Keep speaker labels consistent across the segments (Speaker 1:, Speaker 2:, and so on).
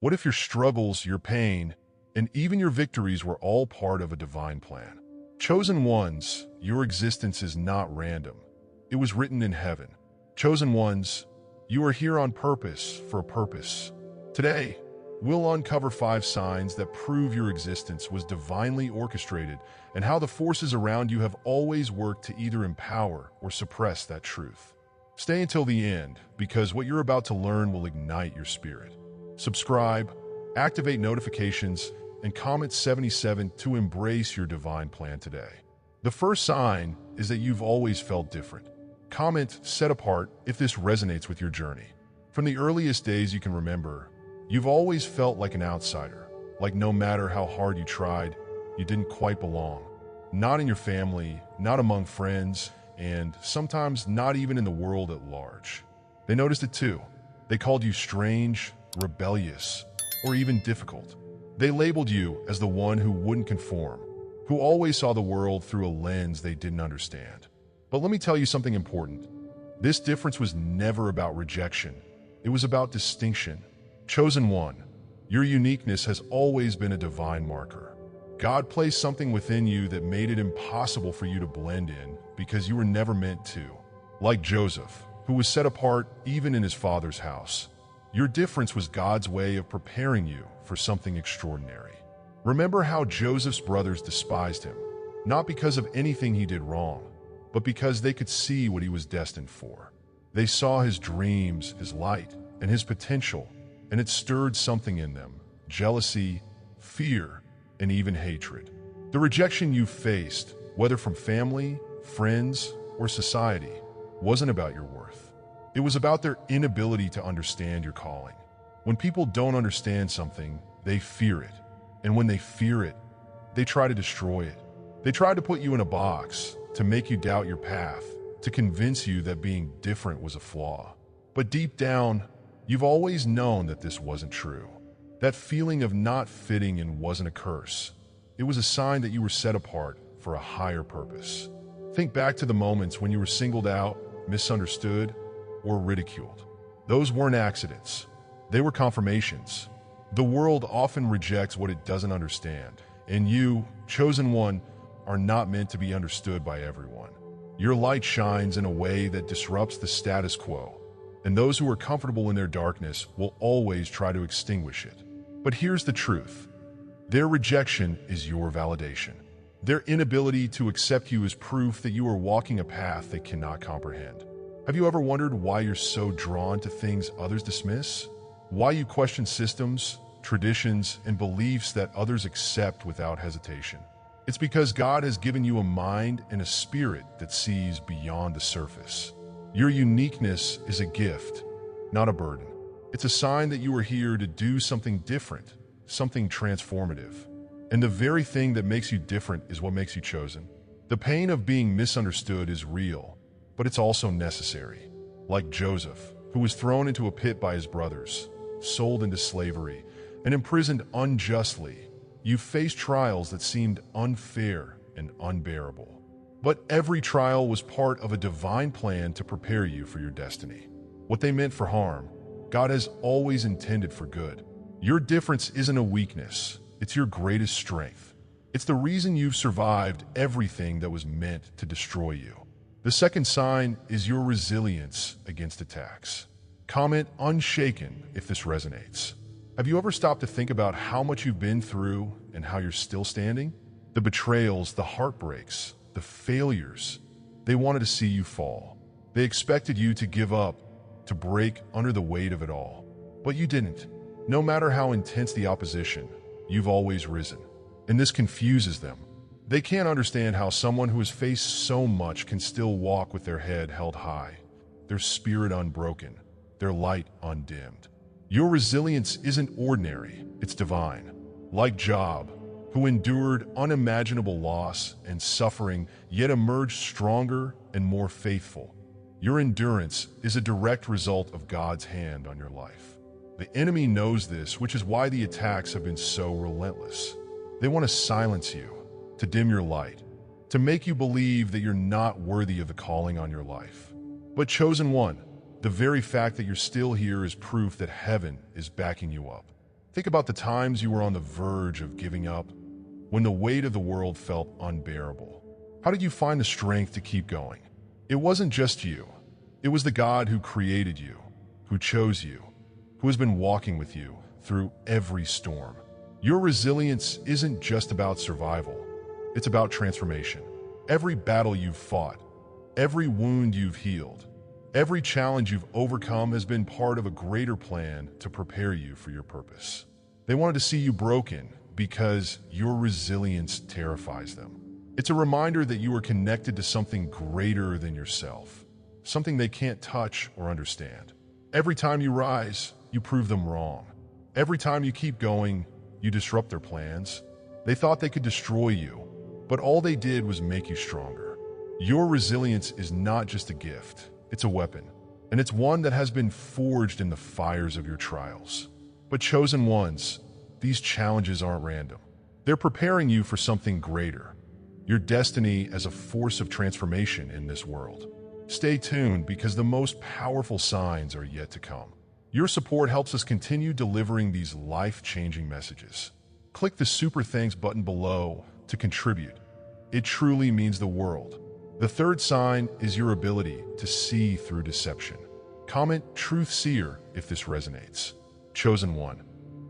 Speaker 1: What if your struggles, your pain, and even your victories were all part of a divine plan? Chosen ones, your existence is not random. It was written in heaven. Chosen ones, you are here on purpose for a purpose. Today, we'll uncover 5 signs that prove your existence was divinely orchestrated and how the forces around you have always worked to either empower or suppress that truth. Stay until the end, because what you're about to learn will ignite your spirit. Subscribe, activate notifications, and comment 77 to embrace your divine plan today. The first sign is that you've always felt different. Comment set apart if this resonates with your journey. From the earliest days you can remember, you've always felt like an outsider, like no matter how hard you tried, you didn't quite belong. Not in your family, not among friends, and sometimes not even in the world at large. They noticed it too. They called you strange, rebellious, or even difficult. They labeled you as the one who wouldn't conform, who always saw the world through a lens they didn't understand. But let me tell you something important. This difference was never about rejection. It was about distinction. Chosen one, your uniqueness has always been a divine marker. God placed something within you that made it impossible for you to blend in because you were never meant to. Like Joseph, who was set apart even in his father's house. Your difference was God's way of preparing you for something extraordinary. Remember how Joseph's brothers despised him, not because of anything he did wrong, but because they could see what he was destined for. They saw his dreams, his light, and his potential, and it stirred something in them: jealousy, fear, and even hatred. The rejection you faced, whether from family, friends, or society, wasn't about your worth. It was about their inability to understand your calling. When people don't understand something, they fear it. And when they fear it, they try to destroy it. They try to put you in a box, to make you doubt your path, to convince you that being different was a flaw. But deep down, you've always known that this wasn't true. That feeling of not fitting in wasn't a curse. It was a sign that you were set apart for a higher purpose. Think back to the moments when you were singled out, misunderstood, or ridiculed. Those weren't accidents. They were confirmations. The world often rejects what it doesn't understand, and you, chosen one, are not meant to be understood by everyone. Your light shines in a way that disrupts the status quo, and those who are comfortable in their darkness will always try to extinguish it. But here's the truth. Their rejection is your validation. Their inability to accept you is proof that you are walking a path they cannot comprehend. Have you ever wondered why you're so drawn to things others dismiss? Why you question systems, traditions, and beliefs that others accept without hesitation? It's because God has given you a mind and a spirit that sees beyond the surface. Your uniqueness is a gift, not a burden. It's a sign that you are here to do something different, something transformative. And the very thing that makes you different is what makes you chosen. The pain of being misunderstood is real, but it's also necessary. Like Joseph, who was thrown into a pit by his brothers, sold into slavery, and imprisoned unjustly, you faced trials that seemed unfair and unbearable. But every trial was part of a divine plan to prepare you for your destiny. What they meant for harm, God has always intended for good. Your difference isn't a weakness, it's your greatest strength. It's the reason you've survived everything that was meant to destroy you. The second sign is your resilience against attacks. Comment unshaken if this resonates. Have you ever stopped to think about how much you've been through and how you're still standing? The betrayals, the heartbreaks, the failures. They wanted to see you fall. They expected you to give up, to break under the weight of it all. But you didn't. No matter how intense the opposition, you've always risen. And this confuses them. They can't understand how someone who has faced so much can still walk with their head held high, their spirit unbroken, their light undimmed. Your resilience isn't ordinary, it's divine. Like Job, who endured unimaginable loss and suffering, yet emerged stronger and more faithful. Your endurance is a direct result of God's hand on your life. The enemy knows this, which is why the attacks have been so relentless. They want to silence you, to dim your light, to make you believe that you're not worthy of the calling on your life. But chosen one, the very fact that you're still here is proof that heaven is backing you up. Think about the times you were on the verge of giving up, when the weight of the world felt unbearable. How did you find the strength to keep going? It wasn't just you. It was the God who created you, who chose you, who has been walking with you through every storm. Your resilience isn't just about survival. It's about transformation. Every battle you've fought, every wound you've healed, every challenge you've overcome has been part of a greater plan to prepare you for your purpose. They wanted to see you broken because your resilience terrifies them. It's a reminder that you are connected to something greater than yourself, something they can't touch or understand. Every time you rise, you prove them wrong. Every time you keep going, you disrupt their plans. They thought they could destroy you, but all they did was make you stronger. Your resilience is not just a gift, it's a weapon, and it's one that has been forged in the fires of your trials. But chosen ones, these challenges aren't random. They're preparing you for something greater, your destiny as a force of transformation in this world. Stay tuned because the most powerful signs are yet to come. Your support helps us continue delivering these life-changing messages. Click the Super Thanks button below to contribute. It truly means the world. The third sign is your ability to see through deception. Comment Truth Seer if this resonates. Chosen one.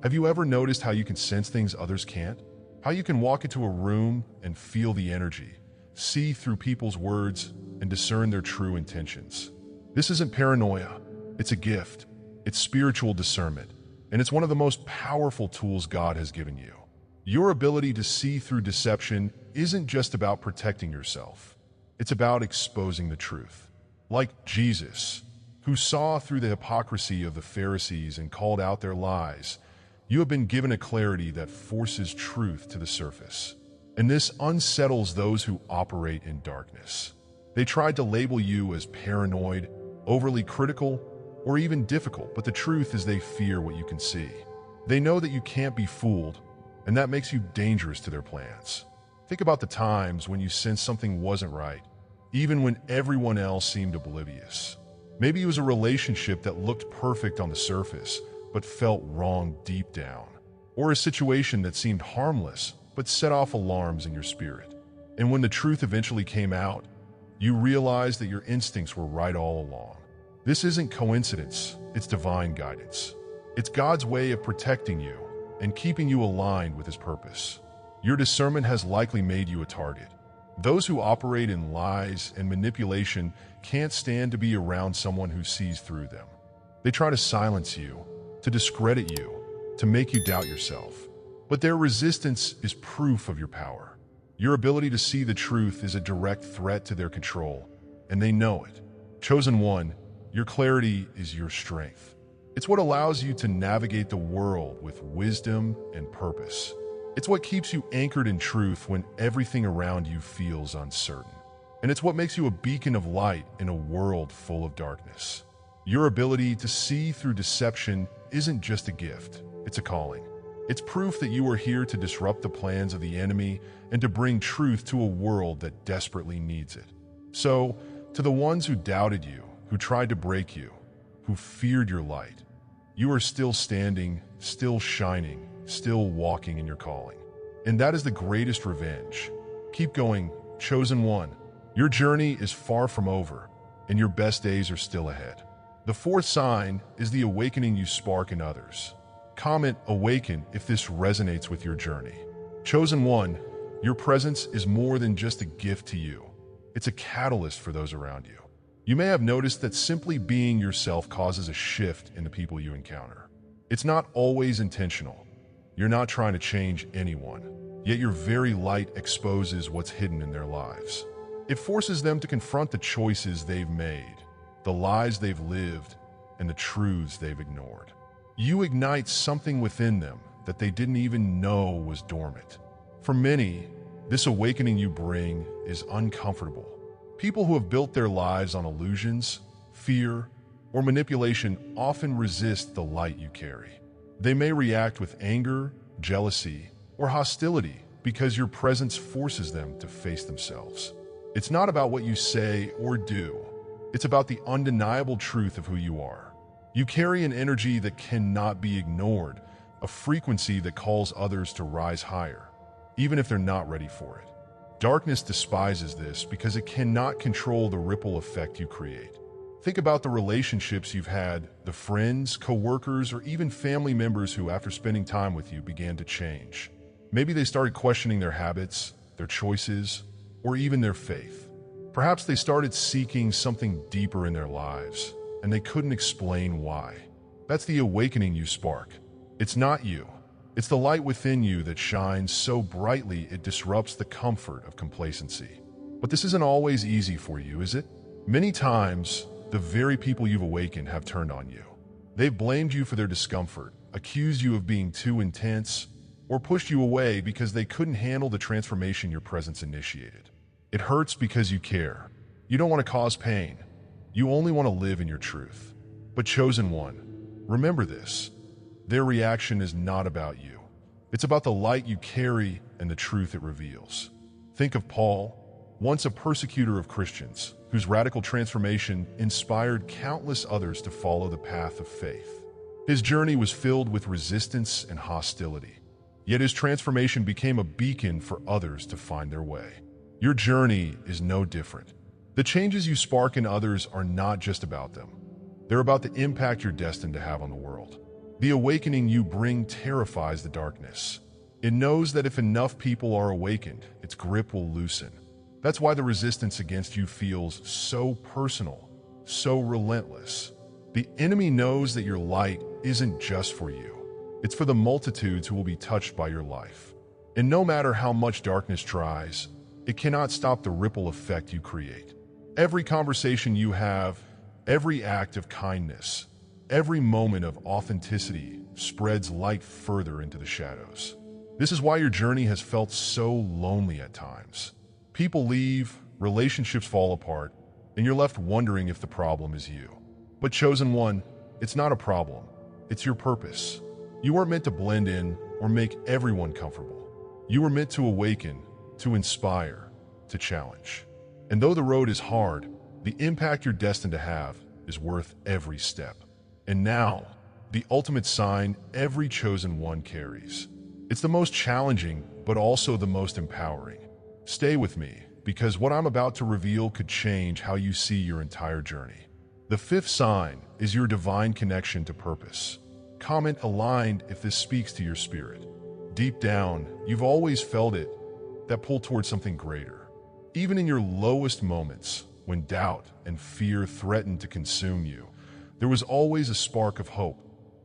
Speaker 1: Have you ever noticed how you can sense things others can't? How you can walk into a room and feel the energy, see through people's words, and discern their true intentions. This isn't paranoia. It's a gift. It's spiritual discernment, and it's one of the most powerful tools God has given you. Your ability to see through deception isn't just about protecting yourself. It's about exposing the truth. Like Jesus, who saw through the hypocrisy of the Pharisees and called out their lies, you have been given a clarity that forces truth to the surface. And this unsettles those who operate in darkness. They tried to label you as paranoid, overly critical, or even difficult, but the truth is they fear what you can see. They know that you can't be fooled, and that makes you dangerous to their plans. Think about the times when you sensed something wasn't right, even when everyone else seemed oblivious. Maybe it was a relationship that looked perfect on the surface, but felt wrong deep down. Or a situation that seemed harmless, but set off alarms in your spirit. And when the truth eventually came out, you realized that your instincts were right all along. This isn't coincidence, it's divine guidance. It's God's way of protecting you and keeping you aligned with His purpose. Your discernment has likely made you a target. Those who operate in lies and manipulation can't stand to be around someone who sees through them. They try to silence you, to discredit you, to make you doubt yourself. But their resistance is proof of your power. Your ability to see the truth is a direct threat to their control, and they know it. Chosen one, your clarity is your strength. It's what allows you to navigate the world with wisdom and purpose. It's what keeps you anchored in truth when everything around you feels uncertain. And it's what makes you a beacon of light in a world full of darkness. Your ability to see through deception isn't just a gift, it's a calling. It's proof that you are here to disrupt the plans of the enemy and to bring truth to a world that desperately needs it. So, to the ones who doubted you, who tried to break you, who feared your light, you are still standing, still shining, still walking in your calling. And that is the greatest revenge. Keep going, chosen one. Your journey is far from over, and your best days are still ahead. The fourth sign is the awakening you spark in others. Comment "Awaken" if this resonates with your journey. Chosen one, your presence is more than just a gift to you. It's a catalyst for those around you. You may have noticed that simply being yourself causes a shift in the people you encounter. It's not always intentional. You're not trying to change anyone, yet your very light exposes what's hidden in their lives. It forces them to confront the choices they've made, the lies they've lived, and the truths they've ignored. You ignite something within them that they didn't even know was dormant. For many, this awakening you bring is uncomfortable. People who have built their lives on illusions, fear, or manipulation often resist the light you carry. They may react with anger, jealousy, or hostility because your presence forces them to face themselves. It's not about what you say or do. It's about the undeniable truth of who you are. You carry an energy that cannot be ignored a frequency that calls others to rise higher, even if they're not ready for it. Darkness despises this because it cannot control the ripple effect you create. Think about the relationships you've had, the friends, co-workers, or even family members who, after spending time with you, began to change. Maybe they started questioning their habits, their choices, or even their faith. Perhaps they started seeking something deeper in their lives, and they couldn't explain why. That's the awakening you spark. It's not you. It's the light within you that shines so brightly it disrupts the comfort of complacency. But this isn't always easy for you, is it? Many times, the very people you've awakened have turned on you. They've blamed you for their discomfort, accused you of being too intense, or pushed you away because they couldn't handle the transformation your presence initiated. It hurts because you care. You don't want to cause pain. You only want to live in your truth. But chosen one, remember this. Their reaction is not about you. It's about the light you carry and the truth it reveals. Think of Paul, once a persecutor of Christians, whose radical transformation inspired countless others to follow the path of faith. His journey was filled with resistance and hostility, yet his transformation became a beacon for others to find their way. Your journey is no different. The changes you spark in others are not just about them. They're about the impact you're destined to have on the world. The awakening you bring terrifies the darkness. It knows that if enough people are awakened, its grip will loosen. That's why the resistance against you feels so personal, so relentless. The enemy knows that your light isn't just for you. It's for the multitudes who will be touched by your life. And no matter how much darkness tries, it cannot stop the ripple effect you create. Every conversation you have, every act of kindness, every moment of authenticity spreads light further into the shadows. This is why your journey has felt so lonely at times. People leave, relationships fall apart, and you're left wondering if the problem is you. But chosen one, it's not a problem. It's your purpose. You weren't meant to blend in or make everyone comfortable. You were meant to awaken, to inspire, to challenge. And though the road is hard, the impact you're destined to have is worth every step. And now, the ultimate sign every chosen one carries. It's the most challenging, but also the most empowering. Stay with me, because what I'm about to reveal could change how you see your entire journey. The fifth sign is your divine connection to purpose. Comment aligned if this speaks to your spirit. Deep down, you've always felt it, that pull towards something greater. Even in your lowest moments, when doubt and fear threatened to consume you, there was always a spark of hope,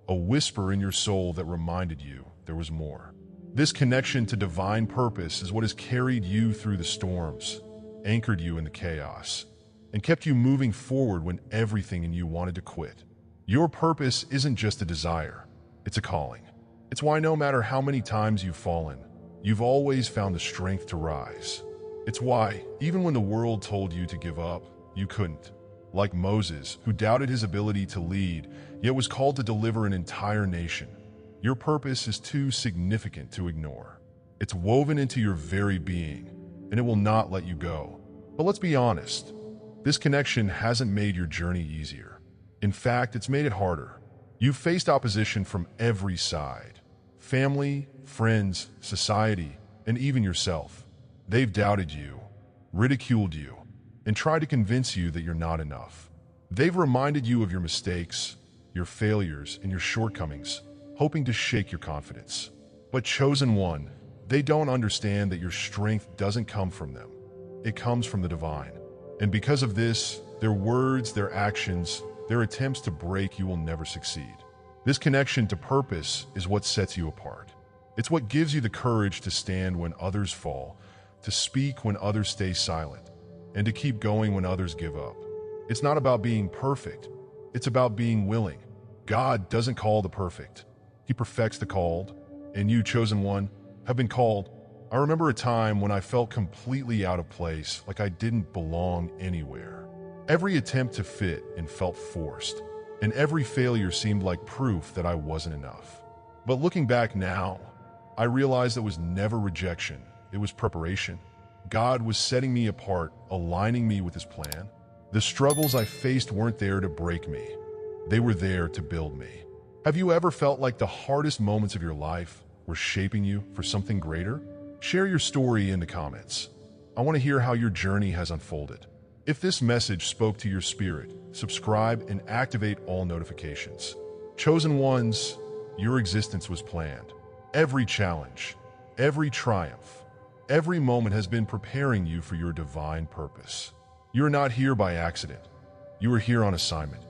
Speaker 1: a whisper in your soul that reminded you there was more. This connection to divine purpose is what has carried you through the storms, anchored you in the chaos, and kept you moving forward when everything in you wanted to quit. Your purpose isn't just a desire, it's a calling. It's why no matter how many times you've fallen, you've always found the strength to rise. It's why, even when the world told you to give up, you couldn't. Like Moses, who doubted his ability to lead, yet was called to deliver an entire nation. Your purpose is too significant to ignore. It's woven into your very being, and it will not let you go. But let's be honest, this connection hasn't made your journey easier. In fact, it's made it harder. You've faced opposition from every side. Family, friends, society, and even yourself. They've doubted you, ridiculed you, and tried to convince you that you're not enough. They've reminded you of your mistakes, your failures, and your shortcomings, hoping to shake your confidence. But chosen one, they don't understand that your strength doesn't come from them. It comes from the divine. And because of this, their words, their actions, their attempts to break you will never succeed. This connection to purpose is what sets you apart. It's what gives you the courage to stand when others fall, to speak when others stay silent, and to keep going when others give up. It's not about being perfect. It's about being willing. God doesn't call the perfect. He perfects the called, and you, chosen one, have been called. I remember a time when I felt completely out of place, like I didn't belong anywhere. Every attempt to fit and felt forced, and every failure seemed like proof that I wasn't enough. But looking back now, I realized it was never rejection, it was preparation. God was setting me apart, aligning me with His plan. The struggles I faced weren't there to break me. They were there to build me. Have you ever felt like the hardest moments of your life were shaping you for something greater? Share your story in the comments. I want to hear how your journey has unfolded. If this message spoke to your spirit, subscribe and activate all notifications. Chosen ones, your existence was planned. Every challenge, every triumph, every moment has been preparing you for your divine purpose. You are not here by accident. You are here on assignment.